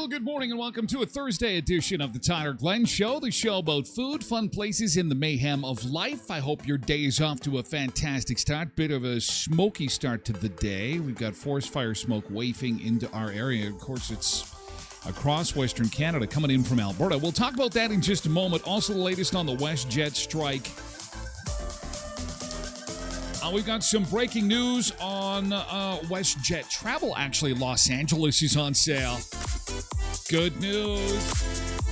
Good morning and welcome to a Thursday edition of the Tyler Glenn Show, the show about food, fun places, and the mayhem of life. I hope your day is off to a fantastic start. Bit of a smoky start to the day. We've got forest fire smoke wafting into our area. Of course, it's across Western Canada coming in from Alberta. We'll talk about that in just a moment. Also, the latest on the WestJet strike. We've got some breaking news on WestJet travel. Actually, Los Angeles is on sale. Good news.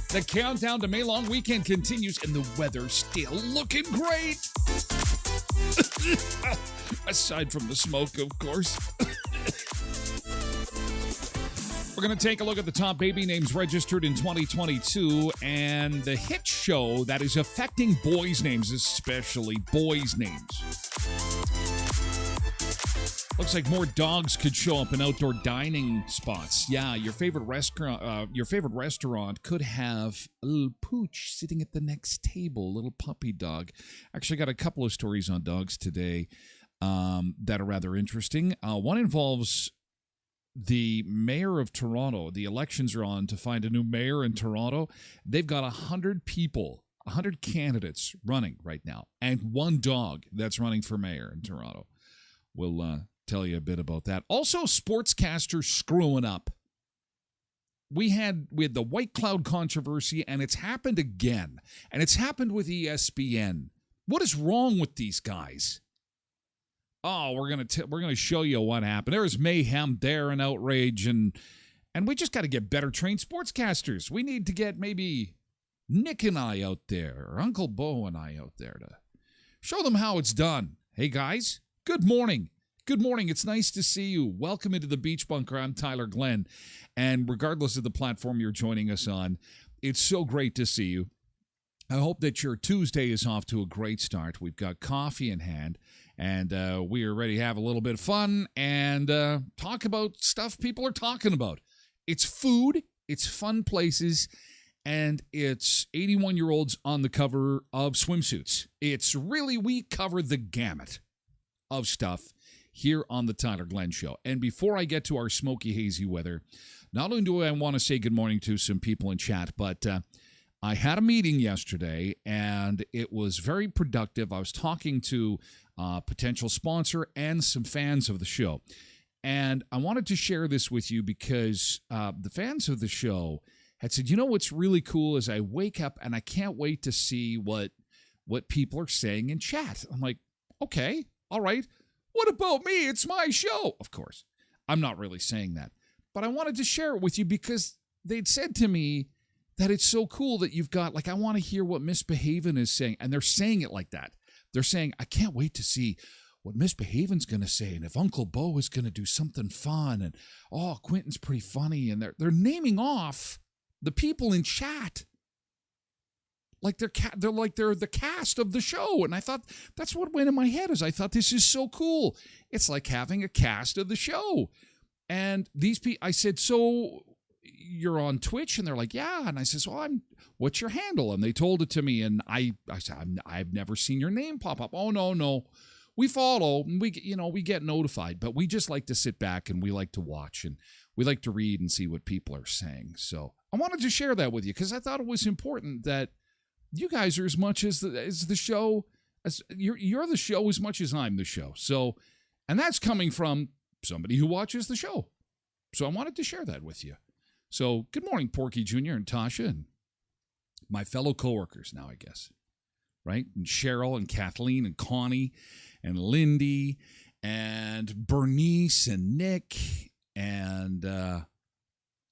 The countdown to May long weekend continues and the weather's still looking great. Aside from the smoke, of course. We're going to take a look at the top baby names registered in 2022 and the hit show that is affecting boys' names, especially boys' names. Looks like more dogs could show up in outdoor dining spots. Yeah, your favorite restaurant could have a little pooch sitting at the next table, a little puppy dog. Actually, got a couple of stories on dogs today that are rather interesting. One involves the mayor of Toronto. The elections are on to find a new mayor in Toronto. They've got 100 people, 100 candidates running right now, and one dog that's running for mayor in Toronto. We'll tell you a bit about that. Also, sportscasters screwing up. We had the White Cloud controversy, and it's happened again. And it's happened with ESPN. What is wrong with these guys? Oh, we're gonna show you what happened. There was mayhem there and outrage, and we just got to get better trained sportscasters. We need to get maybe Nick and I out there, or Uncle Bo and I out there to show them how it's done. Hey guys, good morning. Good morning. It's nice to see you. Welcome into the Beach Bunker. I'm Tyler Glenn. And regardless of the platform you're joining us on, it's so great to see you. I hope that your Tuesday is off to a great start. We've got coffee in hand, and we are ready to have a little bit of fun and talk about stuff people are talking about. It's food, it's fun places, and it's 81-year-olds on the cover of swimsuits. It's really, we cover the gamut of stuff here on the Tyler Glenn Show. And before I get to our smoky, hazy weather, not only do I want to say good morning to some people in chat, but I had a meeting yesterday, and it was very productive. I was talking to a potential sponsor and some fans of the show. And I wanted to share this with you because the fans of the show had said, you know what's really cool is I wake up and I can't wait to see what people are saying in chat. I'm like, okay, all right. What about me? It's my show. Of course, I'm not really saying that. But I wanted to share it with you because they'd said to me that it's so cool that you've got, like, I want to hear what Misbehavin' is saying. And they're saying it like that. They're saying, I can't wait to see what Misbehavin's going to say, and if Uncle Bo is going to do something fun, and Quentin's pretty funny, and they're naming off the people in chat like they're the cast of the show. And I thought that's what went in my head is I thought this is so cool. It's like having a cast of the show. And these people, I said, so you're on Twitch? And they're like, yeah. And I says, well, what's your handle? And they told it to me, and I said, I've never seen your name pop up. Oh no. We follow, and we get notified, but we just like to sit back and we like to watch and we like to read and see what people are saying. So I wanted to share that with you because I thought it was important that you guys are as much as the show, as you're the show as much as I'm the show. So, and that's coming from somebody who watches the show. So I wanted to share that with you. So good morning, Porky Jr. and Tasha and my fellow coworkers now, I guess, right? And Cheryl and Kathleen and Connie and Lindy and Bernice and Nick and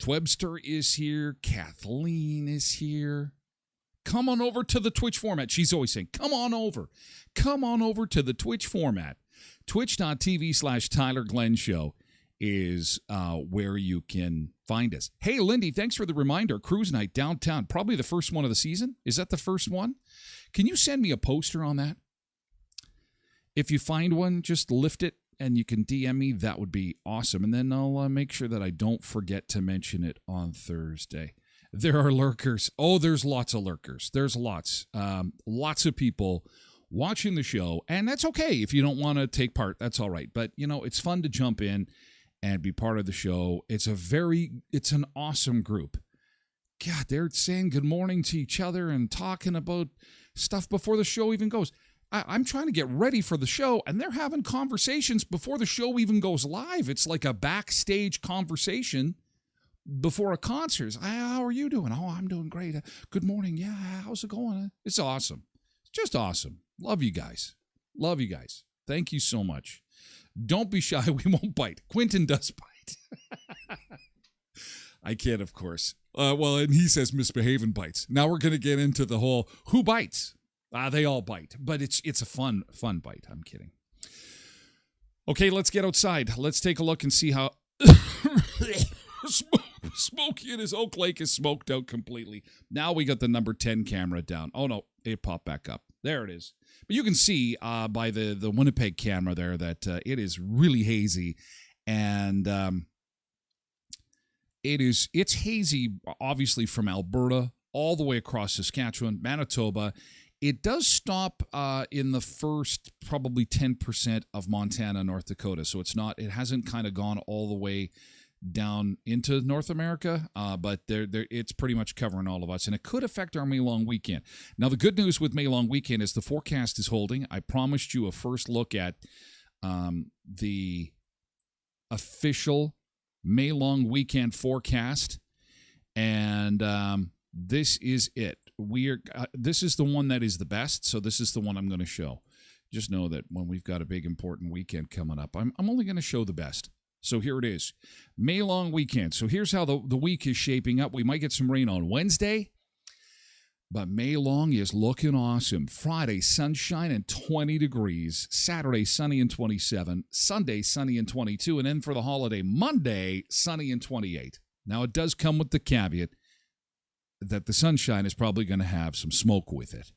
Twebster is here. Kathleen is here. Come on over to the Twitch format. She's always saying, come on over. Come on over to the Twitch format. Twitch.tv/Tyler Glenn Show is where you can find us. Hey, Lindy, thanks for the reminder. Cruise night downtown. Probably the first one of the season. Is that the first one? Can you send me a poster on that? If you find one, just lift it and you can DM me. That would be awesome. And then I'll make sure that I don't forget to mention it on Thursday. There are lurkers. Oh, there's lots of lurkers. There's lots. Lots of people watching the show. And that's okay. If you don't want to take part, that's all right. But, it's fun to jump in and be part of the show. It's an awesome group. God, they're saying good morning to each other and talking about stuff before the show even goes. I'm trying to get ready for the show, and they're having conversations before the show even goes live. It's like a backstage conversation before a concert. How are you doing? Oh, I'm doing great. Good morning. Yeah, how's it going? It's awesome. It's just awesome. Love you guys. Love you guys. Thank you so much. Don't be shy. We won't bite. Quentin does bite. I kid, of course. And he says Misbehavin' bites. Now we're going to get into the whole who bites. They all bite, but it's a fun bite. I'm kidding. Okay, let's get outside. Let's take a look and see how Smokey and his Oak Lake is smoked out completely. Now we got the number 10 camera down. Oh, no, it popped back up. There it is. But you can see by the Winnipeg camera there that it is really hazy. And it's hazy, obviously, from Alberta all the way across Saskatchewan, Manitoba. It does stop in the first probably 10% of Montana, North Dakota. So it hasn't kind of gone all the way down into North America, but it's pretty much covering all of us, and it could affect our May Long weekend. Now, the good news with May Long weekend is the forecast is holding. I promised you a first look at the official May Long weekend forecast, and this is it. This is the one that is the best, so this is the one I'm going to show. Just know that when we've got a big important weekend coming up, I'm only going to show the best. So here it is. May Long weekend. So here's how the week is shaping up. We might get some rain on Wednesday, but May Long is looking awesome. Friday, sunshine and 20 degrees. Saturday, sunny and 27. Sunday, sunny and 22. And then for the holiday, Monday, sunny and 28. Now, it does come with the caveat that the sunshine is probably going to have some smoke with it.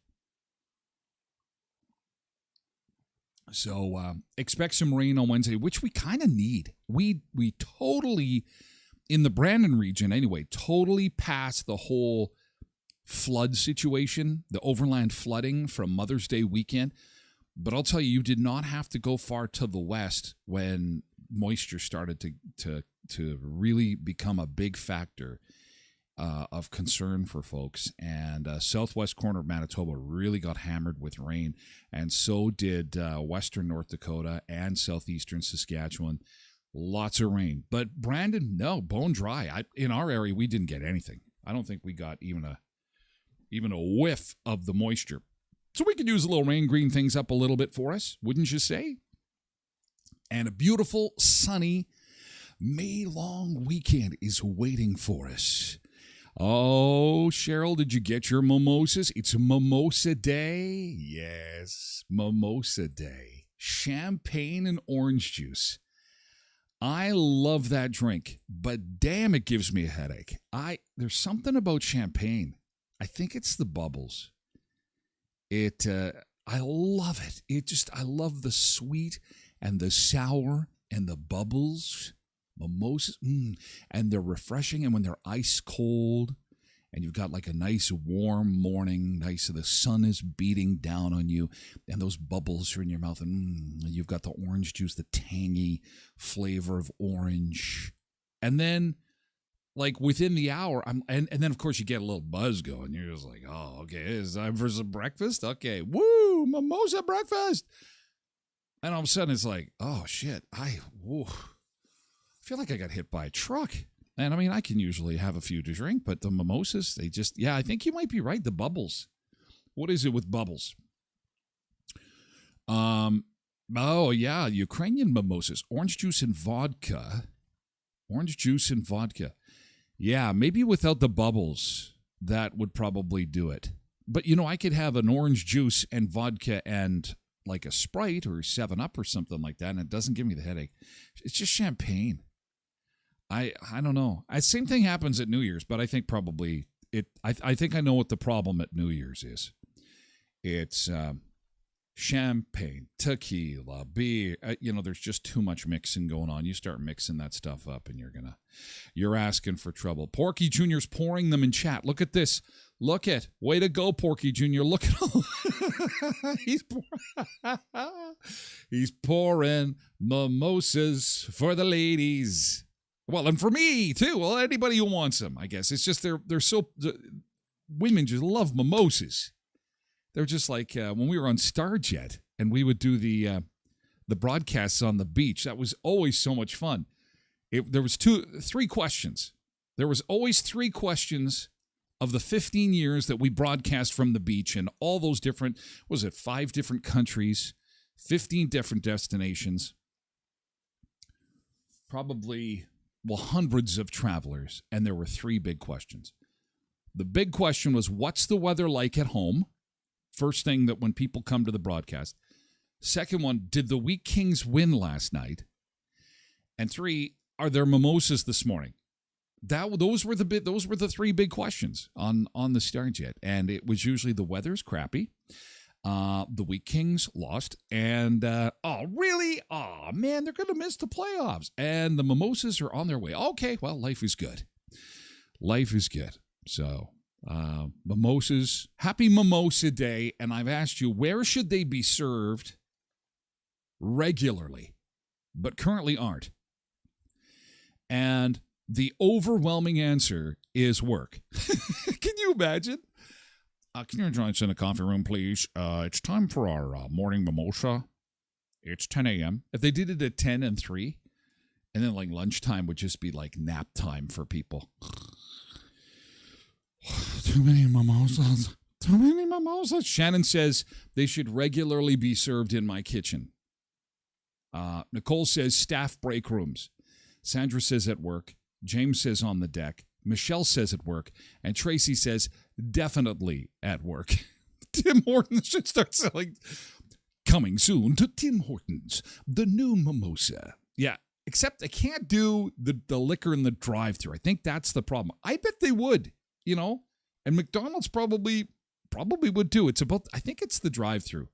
So expect some rain on Wednesday, which we kind of need. We totally, in the Brandon region anyway, totally passed the whole flood situation, the overland flooding from Mother's Day weekend. But I'll tell you, you did not have to go far to the west when moisture started to really become a big factor of concern for folks. And southwest corner of Manitoba really got hammered with rain, and so did western North Dakota and southeastern Saskatchewan. Lots of rain. But Brandon, no, bone dry. In our area, we didn't get anything. I don't think we got even a whiff of the moisture. So we could use a little rain, green things up a little bit for us, wouldn't you say? And a beautiful, sunny, May-long weekend is waiting for us. Oh, Cheryl, did you get your mimosas? It's a mimosa day. Yes, mimosa day. Champagne and orange juice. I love that drink, but damn, it gives me a headache. There's something about champagne. I think it's the bubbles. I love it. I love the sweet and the sour and the bubbles. Mimosas, and they're refreshing, and when they're ice cold, and you've got like a nice warm morning, the sun is beating down on you, and those bubbles are in your mouth, and you've got the orange juice, the tangy flavor of orange, and then like within the hour, and then of course you get a little buzz going. You're just like, oh, okay, it's time for some breakfast. Okay, woo, mimosa breakfast, and all of a sudden it's like, oh shit, I feel like I got hit by a truck. And I mean, I can usually have a few to drink, but the mimosas, I think you might be right. The bubbles. What is it with bubbles? Oh yeah, Ukrainian mimosas, orange juice and vodka. Yeah, maybe without the bubbles, that would probably do it. But I could have an orange juice and vodka and like a Sprite or 7-Up or something like that, and it doesn't give me the headache. It's just champagne. I don't know. Same thing happens at New Year's, but I think probably I think I know what the problem at New Year's is. It's champagne, tequila, beer. There's just too much mixing going on. You start mixing that stuff up, and you're asking for trouble. Porky Jr.'s pouring them in chat. Look at this. Way to go, Porky Jr. Look at all. He's pouring mimosas for the ladies. Well, and for me, too. Well, anybody who wants them, I guess. It's just they're so... women just love mimosas. They're just like when we were on Starjet and we would do the broadcasts on the beach. That was always so much fun. There was 3 questions. There was always 3 questions of the 15 years that we broadcast from the beach and all those different, 5 different countries, 15 different destinations, probably... hundreds of travelers, and there were 3 big questions. The big question was, what's the weather like at home? First thing that when people come to the broadcast. Second one, did the Wheat Kings win last night? And 3, are there mimosas this morning? Those were the 3 big questions on the Starjet, and it was usually the weather's crappy. The Wheat Kings lost, and oh really? Oh man, they're gonna miss the playoffs, and the mimosas are on their way. Okay, well, life is good. So, mimosas, happy Mimosa Day, and I've asked you, where should they be served regularly, but currently aren't? And the overwhelming answer is work. Can you imagine? Can you join us in the coffee room, please? It's time for our morning mimosa. It's 10 a.m. If they did it at 10 and 3, and then like lunchtime would just be like nap time for people. Too many mimosas. Shannon says they should regularly be served in my kitchen. Nicole says staff break rooms. Sandra says at work. James says on the deck. Michelle says at work. And Tracy says definitely at work. Tim Hortons should start selling. Coming soon to Tim Hortons, the new mimosa. Yeah, except I can't do the liquor in the drive-thru. I think that's the problem. I bet they would, and McDonald's probably would too. I think it's the drive-thru.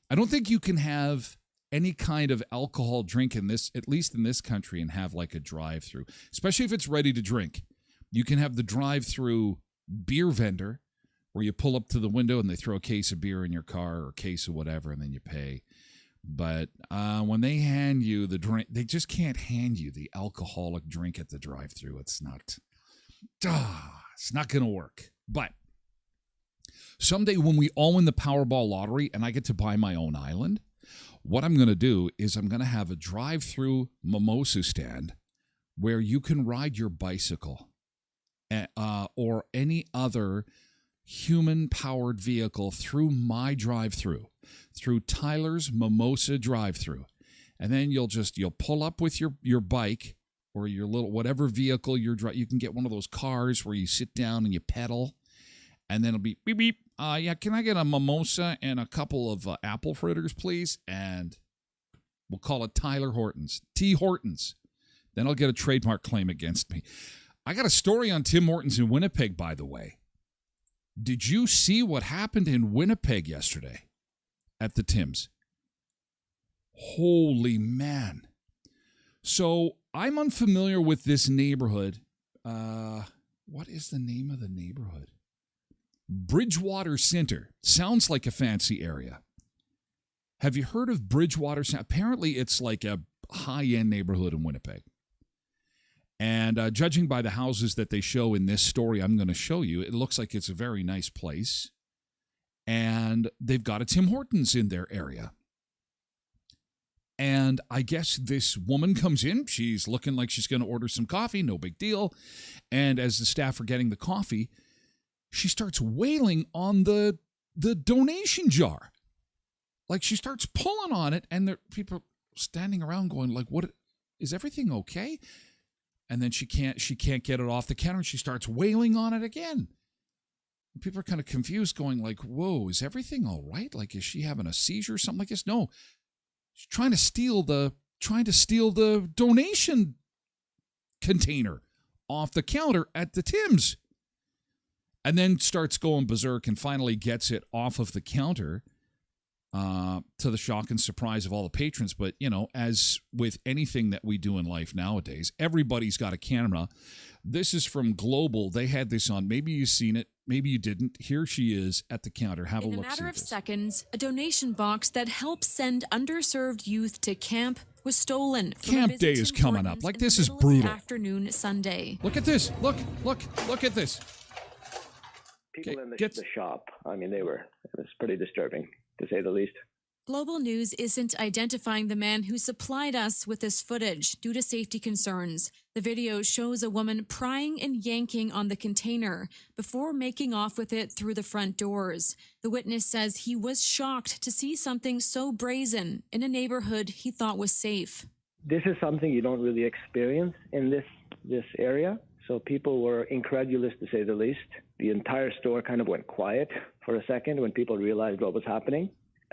I don't think you can have any kind of alcohol drink in this, at least in this country, and have like a drive-thru, especially if it's ready to drink. You can have the drive-thru beer vendor where you pull up to the window and they throw a case of beer in your car or a case of whatever, and then you pay. But when they hand you the drink, they just can't hand you the alcoholic drink at the drive-thru. It's not going to work. But someday when we all win the Powerball lottery and I get to buy my own island, What I'm going to do is I'm going to have a drive-through mimosa stand where you can ride your bicycle or any other human-powered vehicle through my drive-through, through Tyler's Mimosa drive-through. And then you'll pull up with your bike or your little whatever vehicle you're driving. You can get one of those cars where you sit down and you pedal, and then it'll be beep beep. Yeah, can I get a mimosa and a couple of apple fritters, please? And we'll call it Tyler Hortons, T. Hortons. Then I'll get a trademark claim against me. I got a story on Tim Hortons in Winnipeg, by the way. Did you see what happened in Winnipeg yesterday at the Tims? Holy man. So I'm unfamiliar with this neighborhood. What is the name of the neighborhood? Bridgewater Center. Sounds like a fancy area. Have you heard of Bridgewater Center? Apparently it's like a high-end neighborhood in Winnipeg. And judging by the houses that they show in this story I'm going to show you, it looks like it's a very nice place. And they've got a Tim Hortons in their area. And I guess this woman comes in. She's looking like she's going to order some coffee. No big deal. And as the staff are getting the coffee, she starts wailing on the donation jar. Like she starts pulling on it, and there people standing around going like, "What? Is everything okay?" And then she can't get it off the counter, and she starts wailing on it again. And people are kind of confused, going like, "Whoa, is everything all right? Like, is she having a seizure or something like this?" No, she's trying to steal the donation container off the counter at the Tims. And then starts going berserk and finally gets it off of the counter to the shock and surprise of all the patrons. But, you know, as with anything that we do in life nowadays, everybody's got a camera. This is from Global. They had this on. Maybe you've seen it. Maybe you didn't. Here she is at the counter. Have a look. In a matter of seconds, a donation box that helps send underserved youth to camp was stolen. Camp day is coming up. Like, this is brutal. Afternoon Sunday. Look at this. Look at this. People in the shop, I mean, it was pretty disturbing, to say the least. Global News isn't identifying the man who supplied us with this footage due to safety concerns. The video shows a woman prying and yanking on the container before making off with it through the front doors. The witness says he was shocked to see something so brazen in a neighborhood he thought was safe. This is something you don't really experience in this area. So people were incredulous, to say the least. The entire store kind of went quiet for a second when people realized what was happening.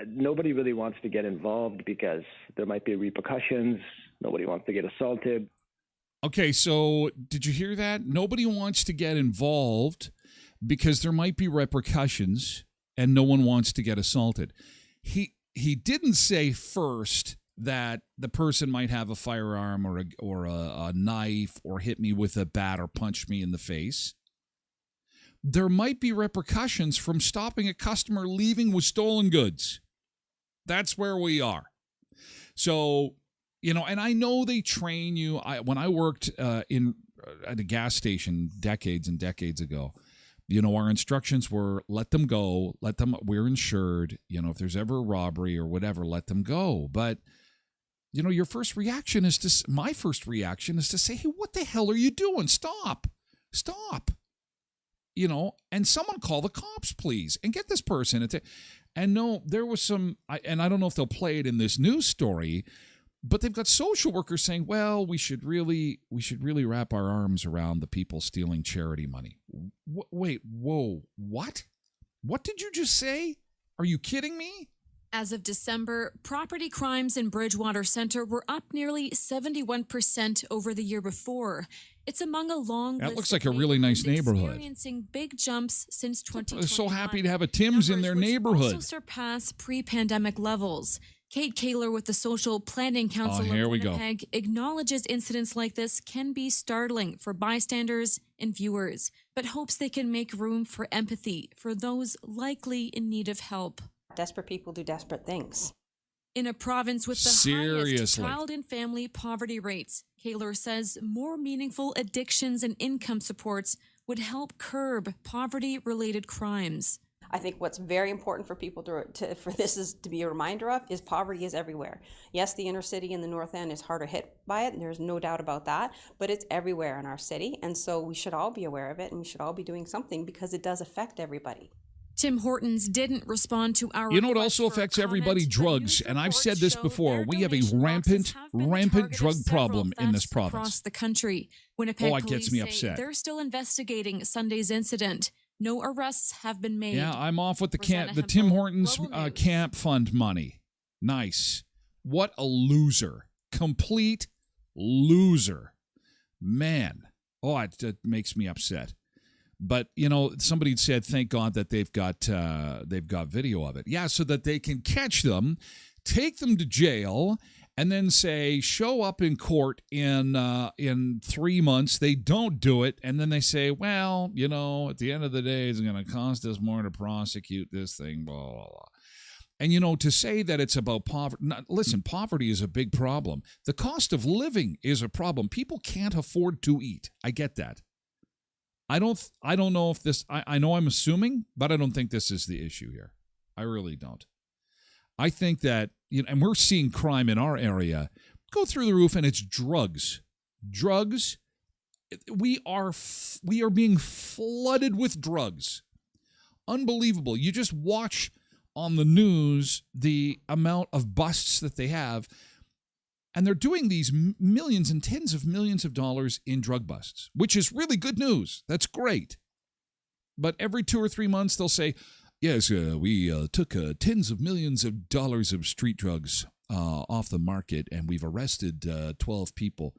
Nobody really wants to get involved because there might be repercussions. Nobody wants to get assaulted. Okay, so did you hear that? Nobody wants to get involved because there might be repercussions and no one wants to get assaulted. He didn't say first that the person might have a firearm or a knife or hit me with a bat or punch me in the face. There might be repercussions from stopping a customer leaving with stolen goods. That's where we are. So, you know, and I know they train you. When I worked at a gas station decades and decades ago, you know, our instructions were let them go, we're insured. You know, if there's ever a robbery or whatever, let them go. But you know, my first reaction is to say, hey, what the hell are you doing? Stop. You know, and someone call the cops, please, and get this person. And no, there was and I don't know if they'll play it in this news story, but they've got social workers saying, well, we should really wrap our arms around the people stealing charity money. Wait, whoa, what? What did you just say? Are you kidding me? As of December, property crimes in Bridgewater Center were up nearly 71% over the year before. It's among a long list. That looks like a really nice neighborhood. Experiencing big jumps since 2021. They're so happy to have a Tim's in their neighborhood. Also surpass pre-pandemic levels. Kate Kaler with the Social Planning Council of Winnipeg acknowledges incidents like this can be startling for bystanders and viewers, but hopes they can make room for empathy for those likely in need of help. Desperate people do desperate things. In a province with the highest child and family poverty rates, Kaler says more meaningful addictions and income supports would help curb poverty-related crimes. I think what's very important for people for this is to be a reminder of is poverty is everywhere. Yes, the inner city in the North End is harder hit by it, and there's no doubt about that, but it's everywhere in our city, and so we should all be aware of it, and we should all be doing something because it does affect everybody. Tim Hortons didn't respond to our You know what request also for affects comment, everybody? but Drugs. news And I've said reports this show before. their We have a donation boxes have been the rampant target of drug several problem in this thefts province. across the country. Winnipeg Oh, it gets police me say upset. they're still investigating Sunday's incident. No arrests have been made. Yeah, I'm off with the Rosanna the Tim Hempel, Hortons Global News. camp fund money. Nice. What a loser. Complete loser. Man. Oh, it makes me upset. But, you know, somebody said, thank God that they've got video of it. Yeah, so that they can catch them, take them to jail, and then say, show up in court in 3 months. They don't do it, and then they say, well, you know, at the end of the day, it's going to cost us more to prosecute this thing, blah, blah, blah. And, you know, to say that it's about poverty, listen, poverty is a big problem. The cost of living is a problem. People can't afford to eat. I get that. I don't know if this, I know I'm assuming, but I don't think this is the issue here. I really don't. I think that, you know, and we're seeing crime in our area go through the roof, and it's drugs. Drugs. We are being flooded with drugs. Unbelievable. You just watch on the news the amount of busts that they have, and they're doing these millions and tens of millions of dollars in drug busts, which is really good news. That's great. But every 2 or 3 months, they'll say, yes, we took tens of millions of dollars of street drugs off the market, and we've arrested 12 people.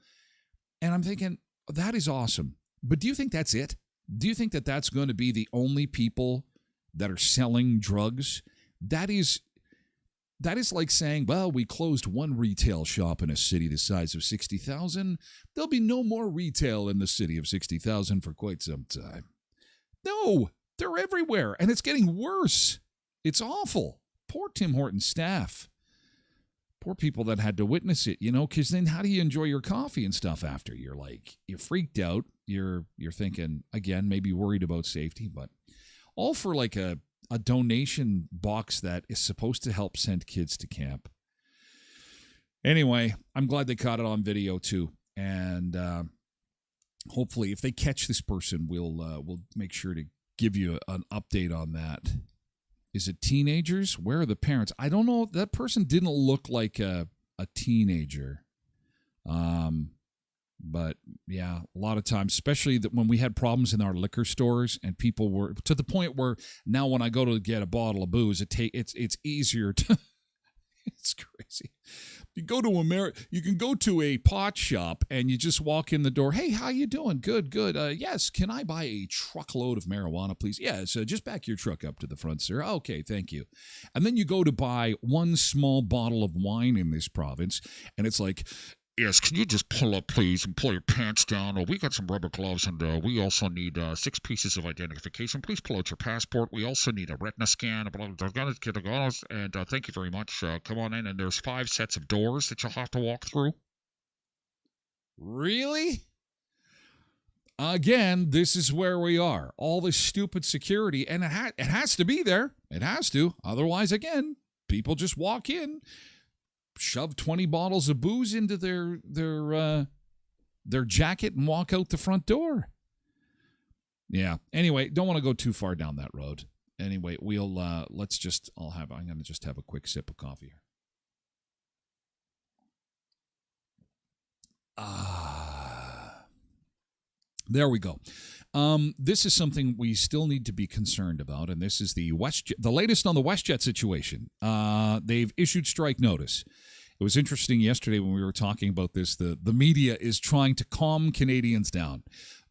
And I'm thinking, that is awesome. But do you think that's it? Do you think that that's going to be the only people that are selling drugs? That is like saying, well, we closed one retail shop in a city the size of 60,000. There'll be no more retail in the city of 60,000 for quite some time. No, they're everywhere, and it's getting worse. It's awful. Poor Tim Hortons staff. Poor people that had to witness it, you know, because then how do you enjoy your coffee and stuff after? You're freaked out. You're thinking, again, maybe worried about safety, but all for like a donation box that is supposed to help send kids to camp. Anyway, I'm glad they caught it on video too, and hopefully, if they catch this person, we'll make sure to give you an update on that. Is it teenagers? Where are the parents? I don't know. That person didn't look like a teenager. But yeah, a lot of times, especially when we had problems in our liquor stores, and people were to the point where now when I go to get a bottle of booze, it's easier to. It's crazy. You can go to a pot shop and you just walk in the door. Hey, how you doing? Good. Yes, can I buy a truckload of marijuana, please? Yes, just back your truck up to the front, sir. Okay, thank you. And then you go to buy one small bottle of wine in this province, and it's like, yes, can you just pull up, please, and pull your pants down? We got some rubber gloves, and we also need 6 pieces of identification. Please pull out your passport. We also need a retina scan. And thank you very much. Come on in, and there's 5 sets of doors that you'll have to walk through. Really? Again, this is where we are. All this stupid security, and it has to be there. It has to. Otherwise, again, people just walk in, shove 20 bottles of booze into their jacket and walk out the front door. Yeah. Anyway, don't want to go too far down that road. Anyway, I'm going to just have a quick sip of coffee here. There we go. This is something we still need to be concerned about, and this is the latest on the WestJet situation. They've issued strike notice. It was interesting yesterday when we were talking about this. The media is trying to calm Canadians down.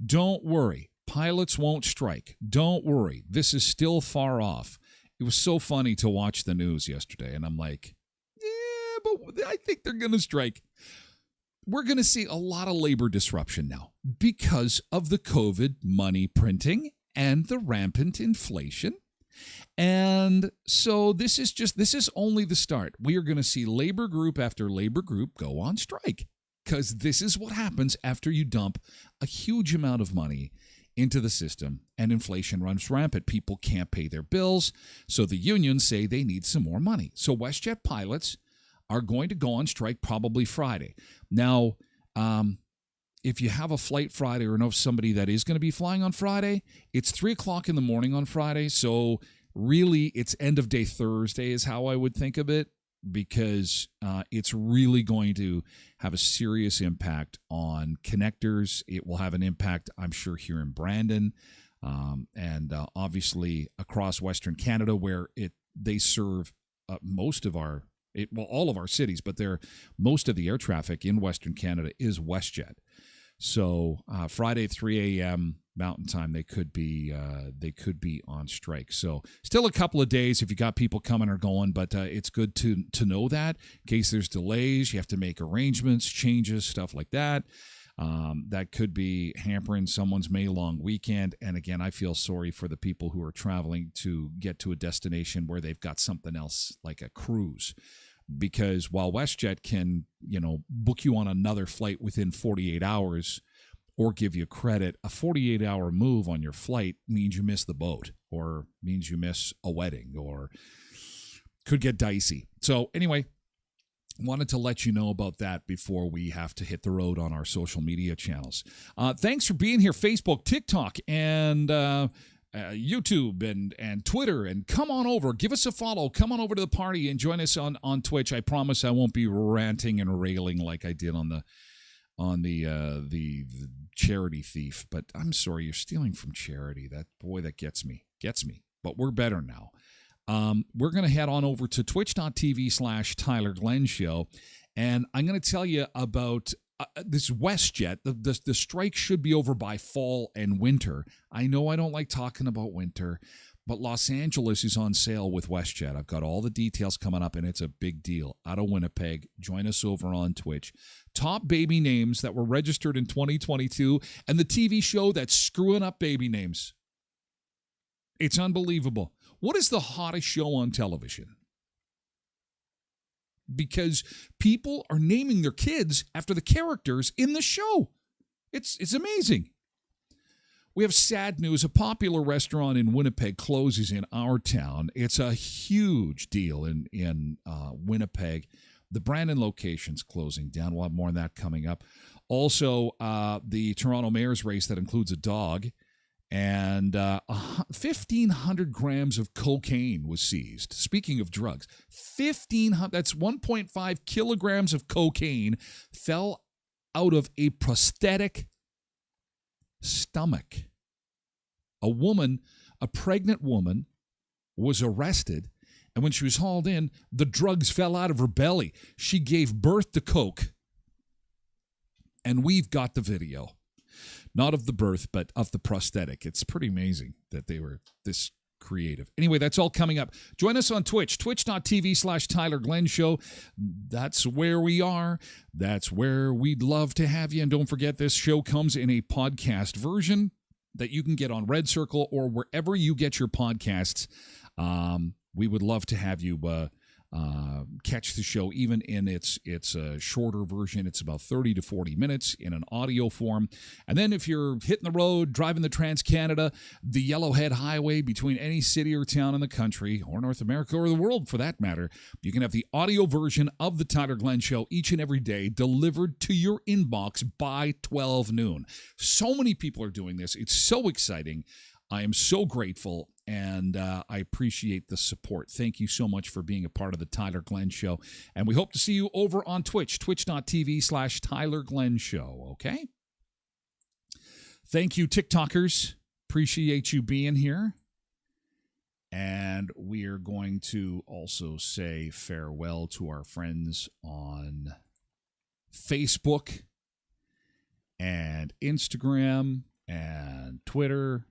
Don't worry. Pilots won't strike. Don't worry. This is still far off. It was so funny to watch the news yesterday, and I'm like, yeah, but I think they're going to strike. We're going to see a lot of labor disruption now because of the COVID money printing and the rampant inflation. And so this is only the start. We are going to see labor group after labor group go on strike because this is what happens after you dump a huge amount of money into the system, and inflation runs rampant. People can't pay their bills, so the unions say they need some more money. So WestJet pilots are going to go on strike probably Friday. Now, if you have a flight Friday or know somebody that is going to be flying on Friday, it's 3 o'clock in the morning on Friday, so really it's end of day Thursday is how I would think of it, because it's really going to have a serious impact on connectors. It will have an impact, I'm sure, here in Brandon, and obviously across Western Canada, where they serve most of all of our cities, but most of the air traffic in Western Canada is WestJet. So Friday at 3 a.m. Mountain Time, they could be on strike. So still a couple of days if you got people coming or going, but it's good to know that in case there's delays, you have to make arrangements, changes, stuff like that. That could be hampering someone's May long weekend. And again, I feel sorry for the people who are traveling to get to a destination where they've got something else like a cruise. Because while WestJet can, book you on another flight within 48 hours or give you credit, a 48-hour move on your flight means you miss the boat or means you miss a wedding or could get dicey. So anyway, wanted to let you know about that before we have to hit the road on our social media channels. Thanks for being here, Facebook, TikTok, and YouTube and Twitter, and come on over, give us a follow, come on over to the party and join us on Twitch. I promise I won't be ranting and railing like I did on the charity thief, but I'm sorry, you're stealing from charity. That gets me, but we're better now. We're going to head on over to twitch.tv/Tyler Glenn Show, and I'm going to tell you about this WestJet. The strike should be over by fall and winter. I know I don't like talking about winter, but Los Angeles is on sale with WestJet. I've got all the details coming up, and it's a big deal. Out of Winnipeg, join us over on Twitch. Top baby names that were registered in 2022, and the TV show that's screwing up baby names. It's unbelievable. What is the hottest show on television? Because people are naming their kids after the characters in the show. It's amazing. We have sad news. A popular restaurant in Winnipeg closes in our town. It's a huge deal in Winnipeg. The Brandon location's closing down. We'll have more on that coming up. Also, the Toronto mayor's race that includes a dog. And 1,500 grams of cocaine was seized. Speaking of drugs, 1,500, that's 1.5 kilograms of cocaine fell out of a prosthetic stomach. A pregnant woman, was arrested, and when she was hauled in, the drugs fell out of her belly. She gave birth to coke, and we've got the video. Not of the birth, but of the prosthetic. It's pretty amazing that they were this creative. Anyway, that's all coming up. Join us on Twitch, twitch.tv/Tyler Glenn Show. That's where we are. That's where we'd love to have you. And don't forget, this show comes in a podcast version that you can get on Red Circle or wherever you get your podcasts. We would love to have you catch the show even in its shorter version. It's about 30 to 40 minutes in an audio form. And then if you're hitting the road, driving the Trans-Canada, the Yellowhead Highway between any city or town in the country, or North America, or the world for that matter, you can have the audio version of the Tyler Glenn Show each and every day delivered to your inbox by 12 noon. So many people are doing this. It's so exciting. I am so grateful, and I appreciate the support. Thank you so much for being a part of the Tyler Glenn Show. And we hope to see you over on Twitch, twitch.tv/Tyler Glenn Show, okay? Thank you, TikTokers. Appreciate you being here. And we are going to also say farewell to our friends on Facebook and Instagram and Twitter